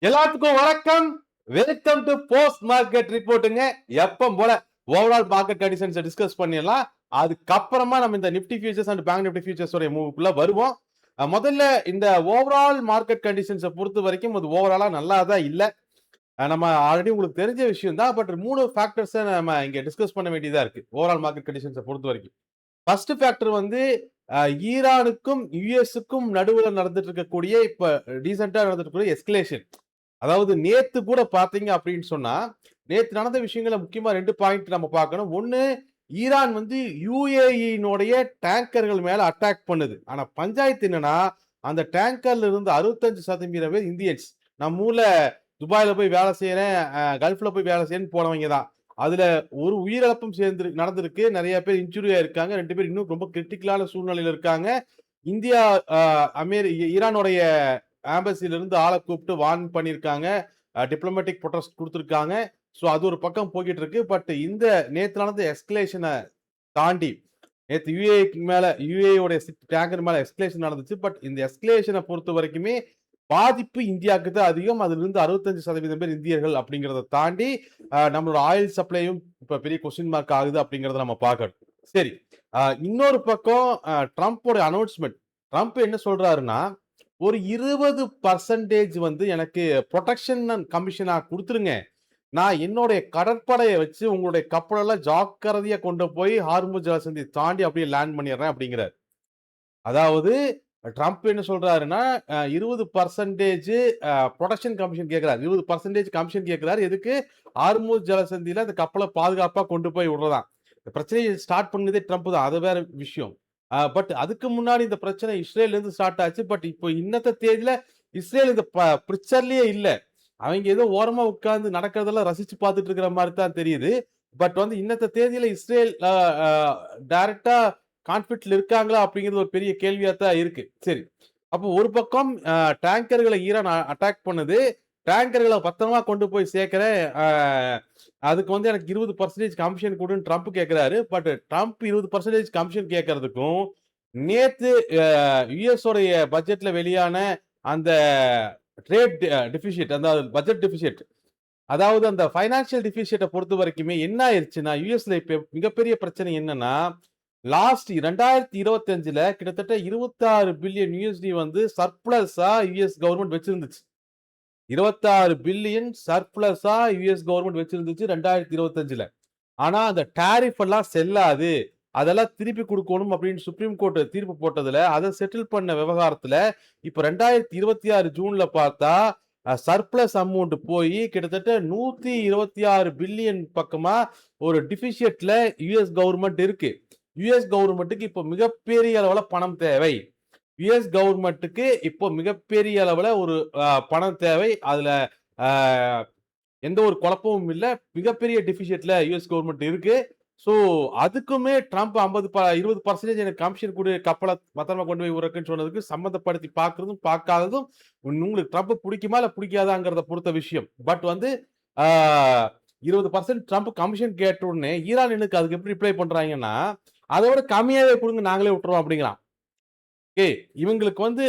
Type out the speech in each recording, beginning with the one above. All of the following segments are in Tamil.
எல்லாத்துக்கும் வணக்கம். வெல்கம் டு போஸ்ட் மார்க்கெட் ரிப்போர்ட்டுங்க. எப்பவும் போல ஓவரால் மார்க்கெட் கண்டிஷன்ஸ் டிஸ்கஸ் பண்ணிடலாம். அதுக்கப்புறமா நம்ம இந்த Nifty futures and bank Nifty futures உடைய மூவ்க்குள்ள வருவோம். முதல்ல இந்த ஓவரால் மார்க்கெட் கண்டிஷன்ஸை பொறுத்த வரைக்கும் அது ஓவராலா நல்லா தான் இல்லை. நம்ம ஆல்ரெடி உங்களுக்கு தெரிஞ்ச விஷயம் தான். பட் 3 ஃபேக்டர்ஸை நம்ம இங்க டிஸ்கஸ் பண்ண வேண்டியதா இருக்கு ஓவரால் மார்க்கெட் கண்டிஷன்ஸை பொறுத்த வரைக்கும். ஃபர்ஸ்ட் ஃபேக்டர் வந்து ஈரானுக்கும் யுஎஸ்க்கும் நடுவுல நடந்துட்டு இருக்கக்கூடிய இப்ப ரீசெண்டா நடந்துட்டு இருக்கக்கூடிய எஸ்கலேஷன். அதாவது நேத்து கூட பாத்தீங்க அப்படின்னு சொன்னா, நேத்து நடந்த விஷயங்கள முக்கியமா 2 பாயிண்ட் நம்ம பார்க்கணும். ஒண்ணு, ஈரான் வந்து யுஏஇனுடைய டேங்கர்கள் மேல அட்டாக் பண்ணுது. ஆனா பஞ்சாயத்து என்னன்னா, அந்த டேங்கர்ல இருந்து 65% பேர் இந்தியன்ஸ். நம்ம ஊர்ல துபாயில போய் வேலை செய்யறேன், கல்ஃப்ல போய் வேலை செய்யறேன்னு போனவங்க தான். அதுல ஒரு உயிரிழப்பும் நடந்திருக்கு. நிறைய பேர் இன்ஜுரி ஆயிருக்காங்க. 2 பேர் இன்னும் ரொம்ப கிரிட்டிக்கலான சூழ்நிலையில இருக்காங்க. இந்தியா ஈரானுடைய ஆம்பசில இருந்து ஆளை கூப்பிட்டு வார்ன் பண்ணியிருக்காங்க. டிப்ளமேட்டிக் ப்ரொடெஸ்ட் கொடுத்துருக்காங்க. ஸோ அது ஒரு பக்கம் போய்கிட்டு இருக்கு. பட் இந்த நேத்து நடந்த எஸ்கலேஷனை தாண்டி நேத்து யுஏயோட டேங்கர் மேல எஸ்கலேஷன் நடந்துச்சு. பட் இந்த எஸ்கலேஷனை பொறுத்த வரைக்குமே பாதிப்பு இந்தியாவுக்கு தான் அதிகம். அதுல இருந்து 65% பேர் இந்தியர்கள் அப்படிங்கிறத தாண்டி நம்மளோட ஆயில் சப்ளையும் இப்ப பெரிய கொஸ்டின் மார்க் ஆகுது அப்படிங்கறத நம்ம பார்க்கணும். சரி, இன்னொரு பக்கம் ட்ரம்ப்போட அனௌன்ஸ்மெண்ட். ட்ரம்ப் என்ன சொல்றாருன்னா, ஒரு 20% வந்து எனக்கு ப்ரொடெக்ஷன் கமிஷனா கொடுத்துருங்க. நான் என்னுடைய கடற்படையை வச்சு உங்களுடைய கப்பலெல்லாம் ஜாக்கிரதையா கொண்டு போய் ஹார்முஸ் ஜலசந்தியை தாண்டி அப்படியே லேண்ட் பண்ணிடுறேன் அப்படிங்கிறார். அதாவது ட்ரம்ப் என்ன சொல்றாருன்னா, 20% ப்ரொடெக்ஷன் கமிஷன் கேட்கிறார். 20% கமிஷன் கேட்கிறார். எதுக்கு? ஹார்முஸ் ஜலசந்தியில அந்த கப்பலை பாதுகாப்பா கொண்டு போய் விடுறதான். இந்த பிரச்சனையை ஸ்டார்ட் பண்ணதே ட்ரம்ப் தான். அது வேற விஷயம். பட் அதுக்கு முன்னாடி இந்த பிரச்சனை இஸ்ரேல்ல இருந்து ஸ்டார்ட் ஆச்சு. பட் இப்போ இன்னத்த தேதியில இஸ்ரேல் இந்த பிக்சர்லயே இல்ல. அவங்க ஏதோ ஓரமா உட்கார்ந்து நடக்கிறதெல்லாம் ரசிச்சு பார்த்துட்டு இருக்கிற மாதிரி தான் தெரியுது. பட் வந்து இன்னத்த தேதியில இஸ்ரேல் டைரக்டா கான்ஃபிளிக்ட்ல இருக்காங்களா அப்படிங்கிறது ஒரு பெரிய கேள்வியா தான் இருக்கு. சரி, அப்போ ஒரு பக்கம் டேங்கர்களை ஈரான் அட்டாக் பண்ணுது. டேங்கர்களை பத்திரமா கொண்டு போய் சேர்க்கிறேன், அதுக்கு வந்து எனக்கு 20% கமிஷன் கொடுன்னு ட்ரம்ப் கேட்கிறாரு. பட் ட்ரம்ப் 20% கமிஷன் கேட்கறதுக்கும் நேத்து யுஎஸ் உடைய பட்ஜெட்ல வெளியான அந்த ட்ரேட் டெபிசிட், அந்த பட்ஜெட் டெபிசிட், அதாவது அந்த பைனான்சியல் டெபிசிட்டை பொறுத்த வரைக்குமே என்ன ஆயிருச்சுன்னா, யுஎஸ்ல இப்ப மிகப்பெரிய பிரச்சனை என்னன்னா, லாஸ்ட் 2025ல கிட்டத்தட்ட 26 பில்லியன் யூஎஸ்டி வந்து சர்ப்ளஸா யுஎஸ் கவர்மெண்ட் வச்சிருந்துச்சு. 26 பில்லியன் சர்ப்ளஸா யுஎஸ் கவர்மெண்ட் வச்சிருந்துச்சு 2025ல. ஆனா அந்த டாரிஃப் எல்லாம் செல்லாது, அதெல்லாம் திருப்பி கொடுக்கணும் அப்படின்னு சுப்ரீம் கோர்ட் தீர்ப்பு போட்டதுல அதை செட்டில் பண்ண விவகாரத்துல இப்ப 2026 ஜூன்ல பார்த்தா சர்ப்ளஸ் அமௌண்ட் போய் கிட்டத்தட்ட 126 பில்லியன் பக்கமா ஒரு டிபிசிட்ல யுஎஸ் கவர்மெண்ட் இருக்கு. யுஎஸ் கவர்மெண்ட்டுக்கு இப்போ மிகப்பெரிய அளவுல பணம் தேவை. யுஎஸ் கவர்மெண்ட்டுக்கு இப்போ மிகப்பெரிய அளவுல ஒரு பணம் தேவை. அதுல எந்த ஒரு குழப்பமும் இல்ல. மிகப்பெரிய டெபிசிட்ல யுஎஸ் கவர்மெண்ட் இருக்கு. சோ அதுக்குமே ட்ரம்ப் 20% எனக்கு கமிஷன் கொடு, கப்பலை பத்திரமா கொண்டு போய் விடுறதுன்னு சொன்னதுக்கு சம்மந்தப்படுத்தி பார்க்கறதும் பார்க்காததும் உங்களுக்கு ட்ரம்ப் பிடிக்குமா இல்ல பிடிக்காதாங்கிறத பொறுத்த விஷயம். பட் வந்து 20% ட்ரம்ப் கமிஷன் கேட்ட உடனே ஈரான் அதுக்கு எப்படி ரிப்ளை பண்றாங்கன்னா, அதை விட கம்மியாவே கொடுங்க, நாங்களே விட்டுறோம் அப்படிங்கிறான். இவங்களுக்கு வந்து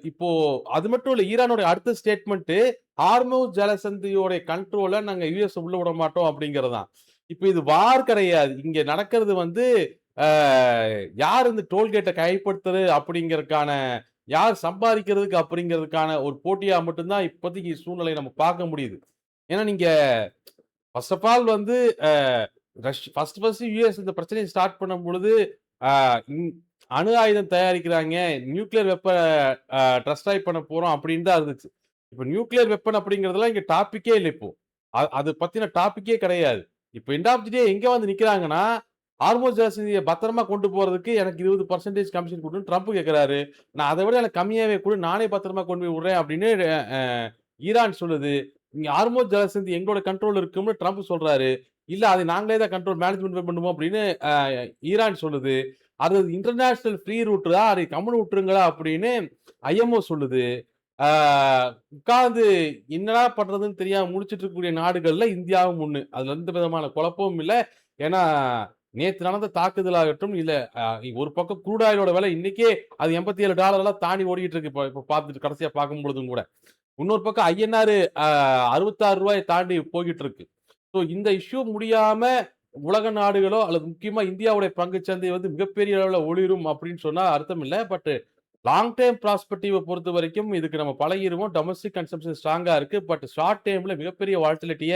இப்போ அது மட்டும் இல்ல, ஈரானோட அடுத்த ஸ்டேட்மெண்ட் ஹார்முஸ் ஜலசந்தியோட கண்ட்ரோல நாங்க யுஎஸ் உள்ள விட மாட்டோம் அப்படிங்கறதான். இப்ப இது வார் கிடையாது. இங்க நடக்கிறது வந்து யார் இந்த டோல்கேட்டை கைப்பற்றுறது அப்படிங்கறதுக்கான, யார் சம்பாதிக்கிறதுக்கு அப்படிங்கிறதுக்கான ஒரு போட்டியா மட்டும்தான் இப்போதைக்கு சூழ்நிலை நம்ம பார்க்க முடியுது. ஏன்னா நீங்க ஃபர்ஸ்ட் ஆஃப் ஆல் வந்து ஃபர்ஸ்ட் யுஎஸ் இந்த பிரச்சனையை ஸ்டார்ட் பண்ணும் பொழுது அணு ஆயுதம் தயாரிக்கிறாங்க, நியூக்ளியர் வெப்பன் டெஸ்ட்ராய் பண்ண போறோம் அப்படின்னு தான் இருந்துச்சு. இப்போ நியூக்ளியர் வெப்பன் அப்படிங்கிறதுலாம் இங்க டாபிக்கே இல்லை. இப்போ அது பத்தின டாபிக்கே கிடையாது. இப்போ எண்ட் ஆஃப் தி டே எங்க வந்து நிக்கிறாங்கன்னா, ஹார்முஸ் ஜலசந்தியை பத்திரமா கொண்டு போறதுக்கு எனக்கு 20% கமிஷன் கொடுன்னு ட்ரம்ப் கேட்கிறாரு. நான் அதை விட எனக்கு கம்மியாவே கொடு, நானே பத்திரமா கொண்டு போய் விடுறேன் அப்படின்னு ஈரான் சொல்லுது. இங்க ஹார்முஸ் ஜலசந்தி எங்களோட கண்ட்ரோல் இருக்கும்னு ட்ரம்ப் சொல்றாரு. இல்ல அதை நாங்களே தான் கண்ட்ரோல் மேனேஜ்மெண்ட் பண்ணுவோம் அப்படின்னு ஈரான் சொல்லுது. அது இன்டர்நேஷனல் ஃப்ரீ ரூட் தான், அதை கம்முனு விட்டுருங்களா அப்படின்னு ஐஎம்ஓ சொல்லுது. உட்கார்ந்து என்னடா பண்றதுன்னு தெரியாம முடிச்சிட்டு இருக்கக்கூடிய நாடுகள்ல இந்தியாவும் ஒண்ணு. அதுல எந்த விதமான குழப்பமும் இல்லை. ஏன்னா நேத்து நடந்த தாக்குதலாகட்டும், இல்ல ஒரு பக்கம் க்ரூட் ஆயிலோட விலை இன்னைக்கே அது $87 தாண்டி ஓடிட்டு இருக்கு. இப்ப பார்த்துட்டு கடைசியா பார்க்கும் பொழுதும் கூட இன்னொரு பக்கம் ஐஎன்ஆர் ரூ. 66 தாண்டி போய்கிட்டு இருக்கு. ஸோ இந்த இஷ்யூ முடியாம உலக நாடுகளோ அல்லது முக்கியமா இந்தியாவுடைய பங்குச் சந்தை வந்து மிகப்பெரிய அளவுல ஒளிரும் அப்படின்னு சொன்னா அர்த்தம் இல்ல. பட் லாங் டேர்ம் ப்ராஸ்பெக்டிவ பொறுத்தவரைக்கும் இதுக்கு நம்ம பழகிருவோம். டொமஸ்டிக் கன்சம்ப்ஷன் ஸ்ட்ராங்கா இருக்கு. பட் ஷார்ட் டேர்ம்ல மிகப்பெரிய வாலட்டிலிட்டிய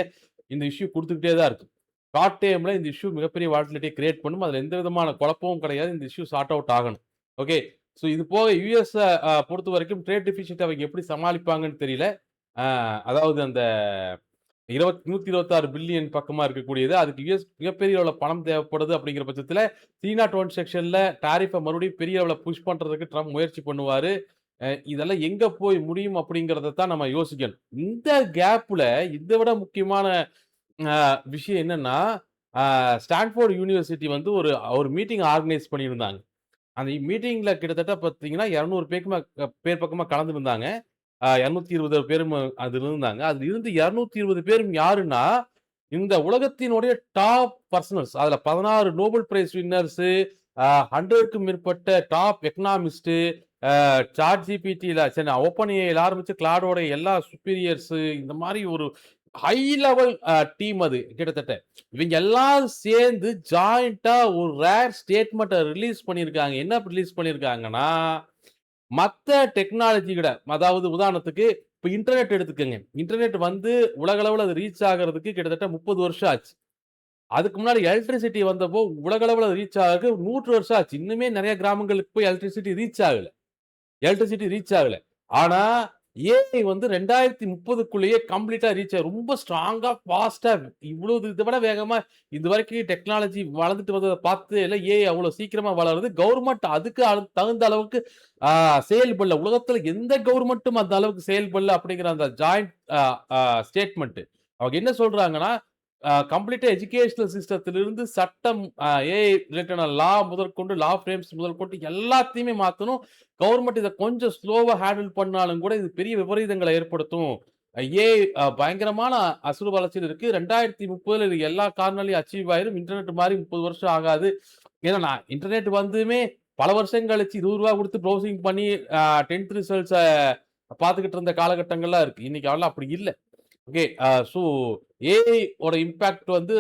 இந்த இஷ்யூ குடுத்துக்கிட்டே தான் இருக்கு. ஷார்ட் டேர்ம்ல இந்த இஷ்யூ மிகப்பெரிய வாலட்டிலிட்டிய கிரியேட் பண்ணும். அதுல எந்த விதமான குழப்பமும் கிடையாது. இந்த இஷ்யூ சார்ட் அவுட் ஆகணும். ஓகே. ஸோ இது போக யுஎஸ் பொறுத்தவரைக்கும் ட்ரேட் டெஃபிசிட் அவங்க எப்படி சமாளிப்பாங்கன்னு தெரியல. அ அதாவது அந்த 126 பில்லியன் பக்கமா இருக்கக்கூடியது. அதுக்கு யுஎஸ் மிகப்பெரிய அளவுல பணம் தேவைப்படுது அப்படிங்கிற பட்சத்தில 301 செக்ஷன்ல டாரிஃப மறுபடியும் பெரிய அளவுல புஷ் பண்றதுக்கு ட்ரம்ப் முயற்சி பண்ணுவாரு. இதெல்லாம் எங்க போய் முடியும் அப்படிங்கிறத தான் நம்ம யோசிக்கணும். இந்த கேப்ல இத விட முக்கியமான அ விஷயம் என்னன்னா, அ ஸ்டான்ஃபோர்ட் யூனிவர்சிட்டி வந்து ஒரு ஒரு மீட்டிங் ஆர்கனைஸ் பண்ணியிருந்தாங்க. அந்த மீட்டிங்ல கிட்டத்தட்ட பார்த்தீங்கன்னா, 200 பேர் பக்கமா கலந்திருந்தாங்க. 220 பேரும் அதுல இருந்தாங்க. அதுல இருந்து 220 பேரும் யாருன்னா, இந்த உலகத்தினுடைய டாப் பர்சனல்ஸ். அதுல 16 நோபல் பிரைஸ் வின்னர்ஸு, 100க்கும் மேற்பட்ட டாப் எக்கனாமிஸ்ட்டு, சாட் ஜிபிடில சரி ஓப்பன் ஏஐல ஆரம்பிச்சு கிளாடோட எல்லா சுப்பீரியர்ஸு இந்த மாரி ஒரு ஹை லெவல் டீம் அது கிட்டத்தட்ட. இவங்க எல்லாரும் சேர்ந்து ஜாயின்ட்டா ஒரு ரேர் ஸ்டேட்மெண்ட்ட ரிலீஸ் பண்ணியிருக்காங்க. என்ன ரிலீஸ் பண்ணியிருக்காங்கன்னா, மத்த டெக்னாலஜி விட அதாவது உதாரணத்துக்கு இப்ப இன்டர்நெட் எடுத்துக்கங்க. இன்டர்நெட் வந்து உலக அளவுல அது ரீச் ஆகுறதுக்கு கிட்டத்தட்ட 30 வருஷம் ஆச்சு. அதுக்கு முன்னாடி எலக்ட்ரிசிட்டி வந்தப்போ உலக அளவுல ரீச் ஆகறதுக்கு 100 வருஷம் ஆச்சு. இன்னுமே நெறைய கிராமங்களுக்கு போய் எலக்ட்ரிசிட்டி ரீச் ஆகல. எலக்ட்ரிசிட்டி ரீச் ஆகல. ஆனா, ஏஐ வந்து 2030க்குள்ளேயே கம்ப்ளீட்டா ரீச் ஆகும். ரொம்ப ஸ்ட்ராங்கா, ஃபாஸ்ட்டா இவ்வளவு இத விட வேகமா இதுவரைக்கும் டெக்னாலஜி வளர்ந்துட்டு வந்தத பார்த்ததே இல்ல. ஏஐ அவ்வளோ சீக்கிரமா வளருது. கவர்ன்மெண்ட் அதுக்கு தகுந்த அளவுக்கு ஆ செயல்படல. உலகத்துல எந்த கவர்ன்மெண்ட்டும் அந்த அளவுக்கு செயல்படல அப்படிங்கிற அந்த ஜாயிண்ட் அ அ ஸ்டேட்மெண்ட். அவங்க என்ன சொல்றாங்கன்னா, கம்ப்ளீட்டா எஜுகேஷனல் சிஸ்டத்திலிருந்து சட்டம், ஏஐ ரிலேட்டடான லா முதற்கொண்டு, லா ஃப்ரேம்ஸ் முதற்கொண்டு எல்லாத்தையுமே மாத்தணும். கவர்ன்மெண்ட் இத கொஞ்சம் ஸ்லோவா ஹேண்டில் பண்ணாலும் கூட, இது பெரிய விபரீதங்கள ஏற்படுத்தும். ஏஐ பயங்கரமான அசுர வளர்ச்சியில இருக்கு. 2030ல இது எல்லா கார்னர்லயும் அச்சீவ் ஆயிரும். இன்டர்நெட் மாரி 30 வருஷம் ஆகாது. ஏன்னா, நான் இன்டர்நெட் வந்துமே பல வருஷம் கழிச்சு ரூ. 20 குடுத்து ப்ரௌசிங் பண்ணி 10த் ரிசல்ட்ஸ பார்த்துக்கிட்டு இருந்த காலகட்டங்கள்லாம் இருக்கு. இன்னைக்கு அதெல்லாம் அப்படி இல்ல. ஓகே. ஸோ ஏஐ ஓட இம்பாக்ட் வந்து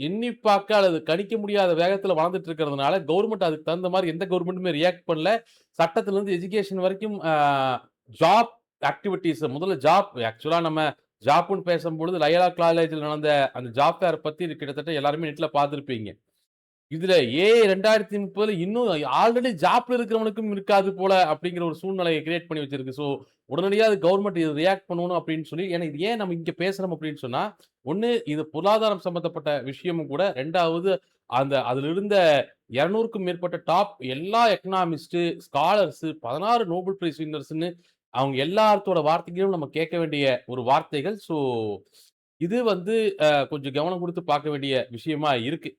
எண்ணி பார்க்க அல்லது கணிக்க முடியாத வேகத்தில வளர்ந்துட்டு இருக்கிறதுனால, கவர்ன்மெண்ட் அதுக்கு தகுந்த மாரி எந்த கவர்ன்மென்ட்டுமே ரியாக்ட் பண்ணல. சட்டத்திலிருந்து எஜுகேஷன் வரைக்கும் ஜாப் ஆக்டிவிட்டீஸ் முதல்ல ஜாப் ஆக்சுவலா நம்ம ஜாப்ன்னு பேசும்பொழுது லயோலா காலேஜ்ல நடந்த அந்த ஜாப் ஃபேர் பத்தி கிட்டத்தட்ட எல்லாருமே நெட்ல பார்த்திருப்பீங்க. இதுல ஏஐ 2030ல இன்னும் ஆல்ரெடி ஜாப்ல இருக்கிறவனுக்கும் இருக்காது போல அப்படிங்கிற ஒரு சூழ்நிலையை கிரியேட் பண்ணி வச்சிருக்கு. ஸோ உடனடியா அது கவர்ன்மெண்ட் இது ரியாக்ட் பண்ணணும் அப்படின்னு சொல்லி ஏன்னா இது ஏன் நம்ம இங்க பேசுறோம் அப்படின்னு சொன்னா, 1 இது பொருளாதாரம் சம்பந்தப்பட்ட விஷயமும் கூட. 2வது அதுல இருந்த 200க்கும் மேற்பட்ட டாப் எல்லா எக்கனாமிஸ்ட், ஸ்காலர்ஸ், 16 நோபல் பிரைஸ் வின்னர்ஸ்ன்னு அவங்க எல்லாத்தோட வார்த்தைகளும் நம்ம கேட்க வேண்டிய ஒரு வார்த்தைகள். ஸோ இது வந்து கொஞ்சம் கவனம் குடுத்து பார்க்க வேண்டிய விஷயமா இருக்கு.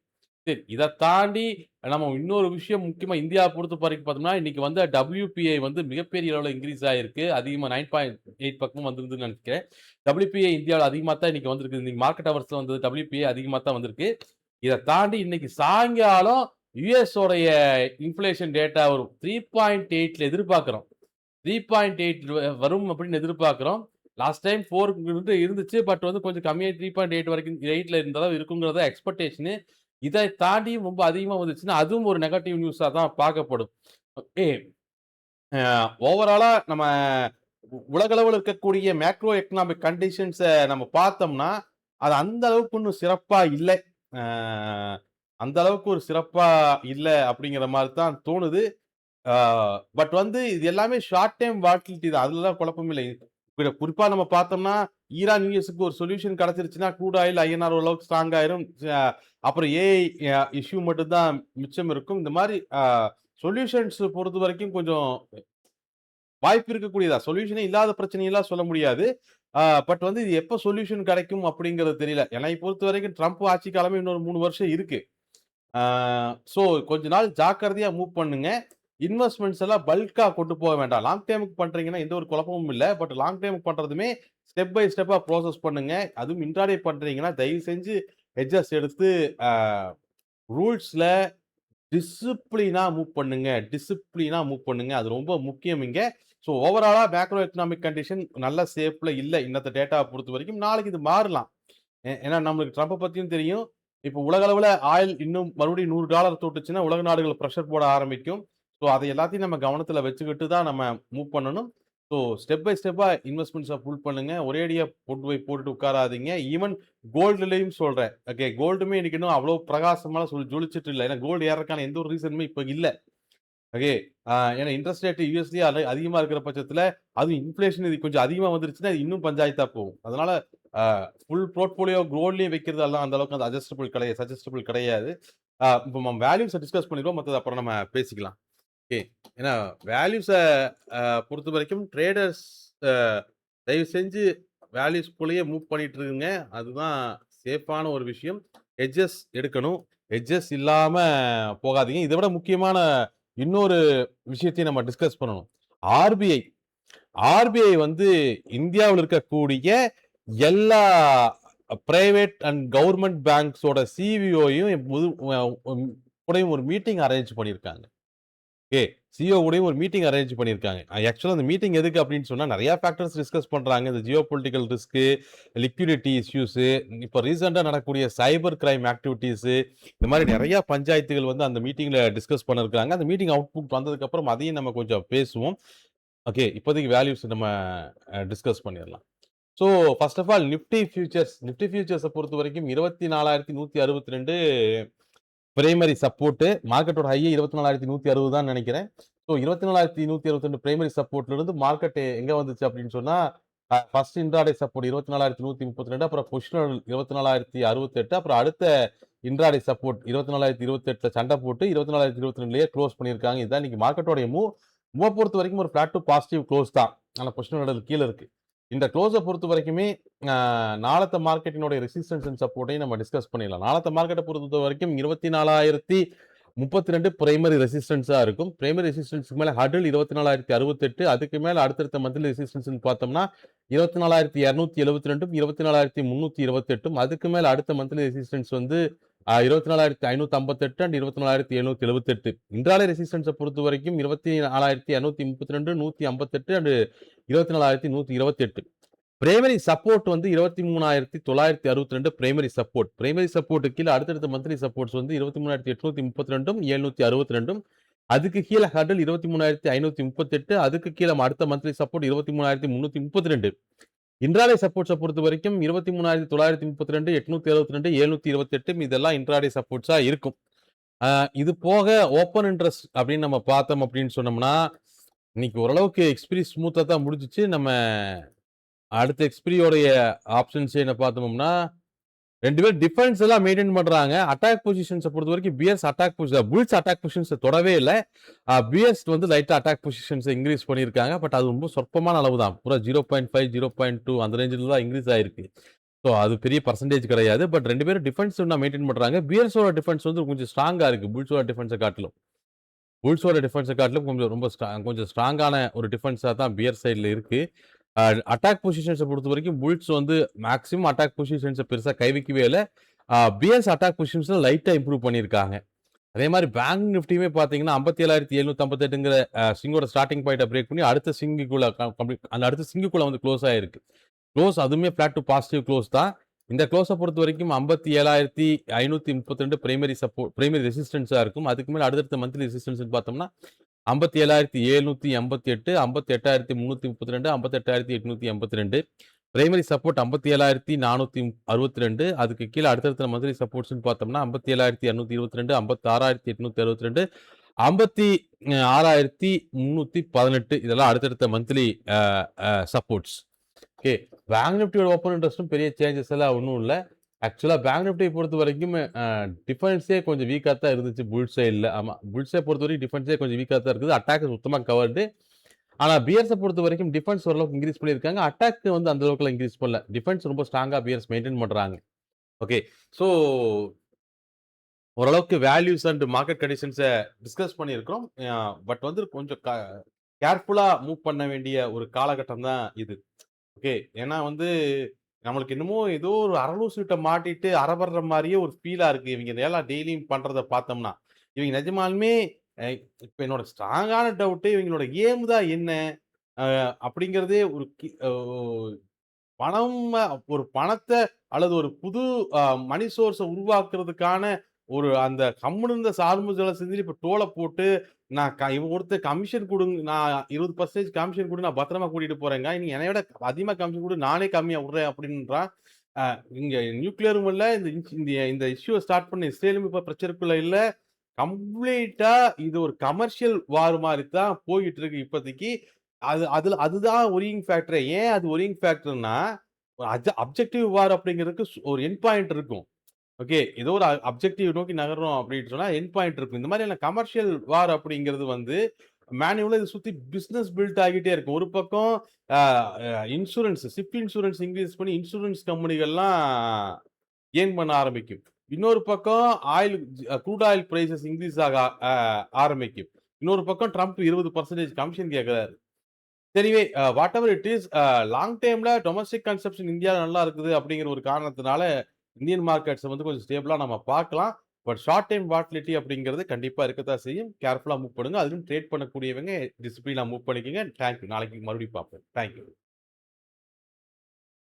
சரி. இத தாண்டி நம்ம இன்னொரு விஷயம் முக்கியமா இந்தியாவ பொறுத்தவரைக்கும் பார்த்தோம்னா, இன்னைக்கு வந்து WPI வந்து மிகப்பெரிய அளவுல இன்கிரீஸ் ஆயிருக்கு. அதிகமா 9.8 பக்கமும் வந்திருக்குதுன்னு நெனைக்கிறேன். WPI இந்தியாவுல அதிகமா தான் இன்னைக்கு வந்திருக்கு. இன்னைக்கு மார்க்கெட் ஹவர்ஸ்ல வந்தது WPI அதிகமா தான் வந்திருக்கு. இத தாண்டி இன்னைக்கு சாயங்காலம் யுஎஸ் உடைய இன்ஃப்ளேஷன் டேட்டா வரும். 3.8ல எதிர்பார்க்கிறோம். 3.8 வரும் அப்படின்னு எதிர்பார்க்கிறோம். லாஸ்ட் டைம் 4 இருந்துச்சு. பட் வந்து கொஞ்சம் கம்மியா 3.8 வரைக்கும் 8ல இருந்ததா இருக்குங்கிறத எக்ஸ்பெக்டேஷனு. இதை தாண்டியும் ரொம்ப அதிகமா வந்துச்சுன்னா, அதுவும் ஒரு நெகட்டிவ் நியூஸா தான் பார்க்கப்படும். ஓகே. ஓவராலா நம்ம உலகளவுல இருக்கக்கூடிய மேக்ரோ எக்கனாமிக் கண்டிஷன்ஸ நம்ம பார்த்தோம்னா, அது அந்த அளவுக்கு ஒண்ணும் சிறப்பா இல்ல. அ அந்த அளவுக்கு ஒரு சிறப்பா இல்ல அப்படிங்கிற மாரி தான் தோணுது. ஆ பட் வந்து இது எல்லாமே ஷார்ட் டைம் வாலட்டிலிட்டி தான். அதுலலாம் குழப்பம் இல்லை. குறிப்பா நம்ம பார்த்தோம்னா, ஈரான், யுஎஸ்க்கு ஒரு சொல்யூஷன் கிடைச்சிருச்சுன்னா, க்ரூட் ஆயில், ஐஎன்ஆர் ஓரளவுக்கு ஸ்ட்ராங் ஆயிரும். அப்புறம் ஏஐ இஷ்யூ மட்டும் தான் மிச்சம் இருக்கும். இந்த மாரி சொல்யூஷன்ஸ் பொறுத்தவரைக்கும் கொஞ்சம் வாய்ப்பு இருக்கக்கூடியதா. சொல்யூஷனே இல்லாத பிரச்சனையெல்லாம் சொல்ல முடியாது. பட் வந்து இது எப்ப சொல்யூஷன் கிடைக்கும் அப்படிங்கிறது தெரியல. என்னை பொறுத்தவரைக்கும் ட்ரம்ப் ஆட்சி காலமே இன்னொரு 3 வருஷம் இருக்கு. ஆ ஸோ கொஞ்ச நாள் ஜாக்கிரதையா மூவ் பண்ணுங்க. இன்வெஸ்ட்மென்ட்ஸ் எல்லாம் பல்க்கா கொண்டு போக வேண்டாம். லாங் டேர்ம்க்கு பண்றீங்கன்னா எந்த ஒரு குழப்பமும் இல்ல. பட் லாங் டேர்ம்க்கு பண்றதுமே ஸ்டெப் பை ஸ்டெப்பா ப்ராசஸ் பண்ணுங்க. அதுவும் இன்ட்ராடே பண்றீங்கன்னா, தயவு செஞ்சு ஹெட்ஜஸ் எடுத்து அ ரூல்ஸ்ல டிசிப்ளினா மூவ் பண்ணுங்க. டிசிப்ளினா மூவ் பண்ணுங்க. அது ரொம்ப முக்கியம் இங்க. ஸோ ஓவராலா மேக்ரோ எக்கனாமிக் கண்டிஷன் நல்ல ஷேப்ல இல்ல. இன்னத்த டேட்டாவ பொறுத்தவரைக்கும். நாளைக்கு இது மாறலாம். ஏன்னா நம்மளுக்கு ட்ரம்ப பத்தியும் தெரியும். இப்போ உலக அளவுல ஆயில் இன்னும் மறுபடியும் $100 தொட்டுச்சுன்னா, உலக நாடுகள் பிரஷர் போட ஆரம்பிக்கும். ஸோ அதை எல்லாத்தையும் நம்ம கவனத்துல வச்சுக்கிட்டு தான் நம்ம மூவ் பண்ணணும். ஸோ ஸ்டெப் பை ஸ்டெப்பா இன்வெஸ்ட்மென்ட்ஸ புல் பண்ணுங்க. ஒரேடியா கொண்டு போய் போட்டுட்டு உட்காராதீங்க. ஈவன் கோல்டுலயும் சொல்றேன். ஓகே, கோல்டுமே இன்னைக்கு இன்னும் அவ்வளோ பிரகாசமாலாம் ஜொலிச்சுட்டு இல்ல. ஏன்னா கோல்டு ஏறதுக்கான எந்த ஒரு ரீசனுமே இப்ப இல்ல. ஓகே. ஏன்னா இன்ட்ரெஸ்ட் ரேட் யுஎஸ்டி அதிகமா இருக்கிற பட்சத்துல, அதுவும் இன்ஃப்ளேஷன் இது கொஞ்சம் அதிகமா வந்துருச்சுன்னா, இது இன்னும் பஞ்சாயத்தா போகும். அதனால ஃபுல் போர்ட்ஃபோலியோ கோல்ட்லயே வைக்கிறதெல்லாம் அந்த அளவுக்கு அந்த சஜஸ்டபிள் கிடையாது. இப்போ நம்ம வேல்யூஸ டிஸ்கஸ் பண்ணிருவோம். மத்தத அப்புறம் நம்ம பேசிக்கலாம். ஓகே. ஏன்னா வேல்யூஸ பொறுத்தவரைக்கும் ட்ரேடர்ஸ் அ தயவு செஞ்சு வேல்யூஸ்குள்ளேயே மூவ் பண்ணிட்டு இருக்குங்க. அதுதான் சேஃபான ஒரு விஷயம். ஹெட்ஜஸ் எடுக்கணும். ஹெட்ஜஸ் இல்லாம போகாதீங்க. இத விட முக்கியமான இன்னொரு விஷயத்தையும் நம்ம டிஸ்கஸ் பண்ணணும். ஆர்பிஐ ஆர்பிஐ வந்து இந்தியாவுல இருக்கக்கூடிய எல்லா பிரைவேட் அண்ட் கவர்ன்மென்ட் பேங்க்ஸோட சிஇஓயும் கூடயும் ஒரு மீட்டிங் அரேஞ்ச் பண்ணியிருக்காங்க. ஓகே. சிஇஓ கூடயும் ஒரு மீட்டிங் அரேஞ்ச் பண்ணியிருக்காங்க. ஆக்சுவலா அந்த மீட்டிங் எதுக்கு அப்படின்னு சொன்னா, நெறைய ஃபேக்டர்ஸ் டிஸ்கஸ் பண்றாங்க. இந்த Jio political risk, liquidity issues, இப்ப ரீசென்ட்டா நடக்கக்கூடிய சைபர் கிரைம் ஆக்டிவிட்டீஸ், இந்த மாரி நெறைய பஞ்சாயத்துகள் வந்து அந்த மீட்டிங்ல டிஸ்கஸ் பண்ணிருக்காங்க. அந்த மீட்டிங் அவுட்புட் வந்ததுக்கு அப்புறம் அதையும் நம்ம கொஞ்சம் பேசுவோம். ஓகே. இப்போதைக்கு வேல்யூஸ் நம்ம டிஸ்கஸ் பண்ணிரலாம். So first of all Nifty ஃபியூச்சர்ஸ பொறுத்தவரைக்கும் 24,162 பிரைமரி சப்போர்ட். மார்க்கெட்டோட ஹை 24,160 தான் நினைக்கிறேன். ஸோ 24,162 பிரைமரி சப்போர்ட்ல இருந்து மார்க்கெட் எங்க வந்துச்சு அப்படின்னு சொன்னா, ஃபர்ஸ்ட் இன்ட்ராடே சப்போர்ட் 24,132, அப்புறம் பொசிஷனல் 24,068, அப்புறம் அடுத்த இன்ட்ராடே சப்போர்ட் 24,028ல சண்டை போட்டு 24,022லயே க்ளோஸ் பண்ணியிருக்காங்க. இதுதான் இன்னைக்கு மார்க்கெட்டோட மூவ பொறுத்த வரைக்கும் ஒரு ஃபிளாட் டு பாசிட்டிவ் க்ளோஸ் தான். ஆனா பொசிஷனல் கீழ இருக்கு. இந்த க்ளோஸ பொறுத்த வரைக்குமே நாளத்த மார்க்கெட்டினுடைய ரெசிஸ்டன்ஸ் அண்ட் சப்போர்ட்டையும் நம்ம டிஸ்கஸ் பண்ணிடலாம். நாளத்த மார்க்கெட்ட பொறுத்த வரைக்கும் 24,032 பிரைமரி ரெசிஸ்டன்ஸா இருக்கும். பிரைமரி ரெசிஸ்டன்ஸ்க்கு மேல ஹடில் 24,068, அதுக்கு மேல அடுத்தடுத்த மந்த்லி ரெசிஸ்டன்ஸ்னு பார்த்தோம்னா 24,272, 24,328, அதுக்கு மேல அடுத்த மந்த்லி ரெசிஸ்டன்ஸ் வந்து 24,558 அண்ட் 24,778. இன்ட்ராடே ரெசிஸ்டன்ஸ பொறுத்த வரைக்கும் 24,232, 158 அண்ட் 24,128. பிரைமரி சப்போர்ட் வந்து 23,962 பிரைமரி சப்போர்ட். பிரைமரி சப்போர்ட் கீழ அடுத்தடுத்த மந்த்லி சப்போர்ட்ஸ் வந்து 23,832, 762. அதுக்கு கீழ ஹர்டில் 23,538, அதுக்கு கீழ அடுத்த மந்த்லி சப்போர்ட் 23,332. இன்ட்ராடே சப்போர்ட்ஸ பொறுத்த வரைக்கும் 23,932, 872, 728 இதெல்லாம் இன்ட்ராடே சப்போர்ட்ஸா இருக்கும். இது போக ஓப்பன் இன்ட்ரெஸ்ட் அப்படின்னு நம்ம பார்த்தோம் அப்படின்னு சொன்னோம்னா, இன்னைக்கு ஓரளவுக்கு எக்ஸ்பிரி ஸ்மூத்தா தான் முடிஞ்சுச்சு. நம்ம அடுத்த எக்ஸ்பிரியோடைய ஆப்ஷன் செயின பார்த்தோம்னா, 2 பேரும் டிஃபென்ஸ் எல்லாம் மெயின்டெயின் பண்றாங்க. அட்டாக் பொசிஷன்ஸ பொறுத்தவரைக்கும் புல்ஸ் அட்டாக் பொசிஷன்ஸ தொடவே இல்ல. பிஎஸ் வந்து லைட்டா அட்டாக் பொசிஷன்ஸ இன்கிரீஸ் பண்ணியிருக்காங்க. பட் அது ரொம்ப சொற்பமான அளவு தான். பூரா 0.5, 0.2 அந்த ரேஞ்சில தான் இன்கிரீஸ் ஆயிருக்கு. ஸோ அது பெரிய பெர்சன்டேஜ் கிடையாது. பட் 2 பேரும் டிஃபென்ஸ் இன்னும் மெயின்டெயின் பண்றாங்க. பிஎஸோட டிஃபென்ஸ் வந்து கொஞ்சம் ஸ்ட்ராங்கா இருக்கு. புல்ஸோட டிஃபென்ஸ காட்டிலும். கொஞ்சம் ஸ்ட்ராங்கான ஒரு டிஃபென்ஸா தான் பியர் சைடுல இருக்கு. அட்டாக் பொசிஷன்ஸ பொறுத்தவரைக்கும் புல்ஸ் வந்து மேக்ஸிமம் அட்டாக் பொசிஷன்ஸ பெருசா கை வைக்கவே இல்ல. பியர்ஸ் அட்டாக் பொசிஷன்ஸ்ல லைட்டா இம்ப்ரூவ் பண்ணியிருக்காங்க. அதே மாரி பேங்க் நிஃப்டியுமே பார்த்தீங்கன்னா 57,758ங்கிற ஸ்விங்கோட ஸ்டார்ட்டிங் பாயிண்ட்ட பிரேக் பண்ணி அடுத்த ஸ்விங்குக்குள்ள வந்து க்ளோஸ் ஆயிருக்கு. அதுவுமே ஃபிளாட் டு பாசிட்டிவ் க்ளோஸ் தான். இந்த க்ளோஸ பொறுத்தவரைக்கும் 57,532 பிரைமரி ரெசிஸ்டன்ஸா இருக்கும். அதுக்கு மேல அடுத்தடுத்த மந்த்லி ரெசிஸ்டன்ஸ்ன்னு பார்த்தோம்னா 57,788, 58,332, 58,882. Primary support 57,462. அதுக்கு கீழ அடுத்தடுத்த மந்த்லி சப்போர்ட்ஸ்ன்னு பார்த்தோம்னா 57,222, 56,862, 56,318. இதெல்லாம் அடுத்தடுத்த மந்த்லி சப்போர்ட்ஸ். ஓகே. பேங்க் நிஃப்டியோட ஓப்பன் இன்ட்ரெஸ்ட்டும் பெரிய சேஞ்சஸ் எல்லாம் ஒண்ணும் இல்ல. ஆக்சுவலா பேங்க் நிஃப்டியை பொறுத்த வரைக்கும் டிஃபென்ஸே கொஞ்சம் வீக்கா தான் இருந்துச்சு புல் சைடுல. ஆமா. புல்ஸை பொறுத்தவரைக்கும் டிஃபென்ஸே கொஞ்சம் வீக்கா தான் இருக்குது. அட்டாக் சுத்தமா கவர்டு. ஆனா பியர்ஸை பொறுத்த வரைக்கும் டிஃபென்ஸ் ஓரளவுக்கு இன்க்ரீஸ் பண்ணியிருக்காங்க. அட்டாக் வந்து அந்த அளவுக்கு இன்க்ரீஸ் பண்ணல. டிஃபென்ஸ் ரொம்ப ஸ்ட்ராங்கா பியர்ஸ் மெயின்டைன் பண்றாங்க. ஓகே. ஸோ ஓரளவுக்கு வேல்யூஸ் அண்ட் மார்க்கெட் கண்டிஷன்ஸை டிஸ்கஸ் பண்ணியிருக்கிறோம். பட் வந்து கொஞ்சம் கேர்ஃபுல்லா மூவ் பண்ண வேண்டிய ஒரு காலகட்டம் தான் இது. ஓகே. ஏன்னா வந்து நம்மளுக்கு என்னமோ ஏதோ ஒரு அரலூசுகிட்ட மாட்டிட்டு அரபடுற மாதிரியே ஒரு ஃபீலா இருக்கு. இவங்க இதெல்லாம் டெய்லியும் பண்றத பார்த்தோம்னா. இவங்க நிஜமாலுமே அ இப்ப என்னோட ஸ்ட்ராங்கான டவுட்டு இவங்களோட ஏம் தான் என்ன? அப்படிங்கிறதே ஒரு பணம் ஒரு பணத்த அல்லது ஒரு புது அ மணி சோர்ஸ உருவாக்குறதுக்கான ஒரு அந்த கம்முனு இருந்த சார்புகள செஞ்சுட்டு இப்ப டோல போட்டு, நான் இவன் ஒருத்தன் கமிஷன் குடுங்க நான் 20% கமிஷன் குடு நான் பத்திரமா கூட்டிட்டு போறேங்க. நீ என்னைய விட அதிகமா கமிஷன் குடு நானே கம்மியா விடுறேன் அப்படின்றான். அ இங்க நியூக்ளியரும் இல்ல. இந்த இஷ்யூவ ஸ்டார்ட் பண்ண இஸ்ரேலும் இப்ப பிரச்சனைக்குள்ள இல்ல. கம்ப்ளீட்டா இது ஒரு கமர்ஷியல் வார் மாரி தான் போயிட்டு இருக்கு இப்பதைக்கு. அதுதான் ஒரியிங் ஃபேக்டரே. ஏன் அது ஒரியிங் ஃபேக்டர்ன்னா, அப்ஜெக்டிவ் வார் அப்படிங்கிறதுக்கு ஒரு எண்ட் பாயிண்ட் இருக்கும். ஓகே. ஏதோ ஒரு அப்ஜெக்டிவ் நோக்கி நகர்றோம் அப்படின்னு சொன்னா எண்ட் பாயிண்ட் இருக்கும். இந்த மாதிரியான கமர்ஷியல் வார் அப்படிங்கிறது வந்து மேனுவலா இத சுத்தி பிசினஸ் பில்ட் ஆகிட்டே இருக்கும். ஒரு பக்கம் அ அ இன்சூரன்ஸ், ஷிப் இன்சூரன்ஸ் இன்கிரீஸ் பண்ணி இன்சூரன்ஸ் கம்பெனிகள்லாம் கெயின் பண்ண ஆரம்பிக்கும். இன்னொரு பக்கம் க்ரூட் ஆயில் பிரைஸஸ் இன்கிரீஸ் ஆக அ ஆரம்பிக்கும். இன்னொரு பக்கம் ட்ரம்ப் 20% கமிஷன் கேட்கிறாரு. Anyway whatever it is long டெர்ம்ல டொமஸ்டிக் கன்சம்ப்ஷன் இந்தியால நல்லா இருக்குது அப்படிங்கிற ஒரு காரணத்தினால, இந்தியன் மார்க்கெட்ஸ வந்து கொஞ்சம் ஸ்டேபிளா நம்ம பார்க்கலாம். பட் ஷார்ட் டைம் வாலட்டிலிட்டி அப்படிங்கிறது கண்டிப்பா இருக்கத்தான் செய்யும். கேர்ஃபுல்லா மூவ் பண்ணுங்க. அதிலும் ட்ரேட் பண்ணக்கூடியவங்க டிசிப்ளினா மூவ் பண்ணிக்கங்க. Thank you. நாளைக்கு மறுபடியும் பார்ப்போம். Thank you.